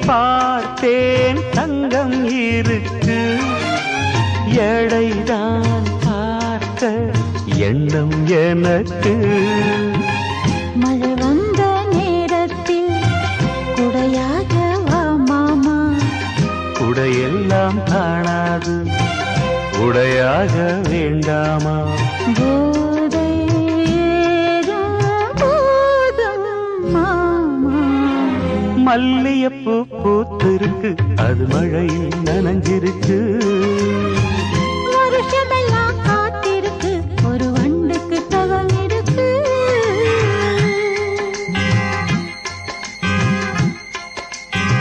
பார்த்தேன் தங்கம் இருக்கு எடைதான் பார்க்க எண்ணம் எனக்கு மழை வந்த நேரத்தில் குடையாக வா மாமா குடையெல்லாம் காணாது உடையாக வேண்டாமா போதை போதும் மாமா மல்லியப்பூ பூத்திருக்கு அது மழையில் நனைஞ்சிருக்கு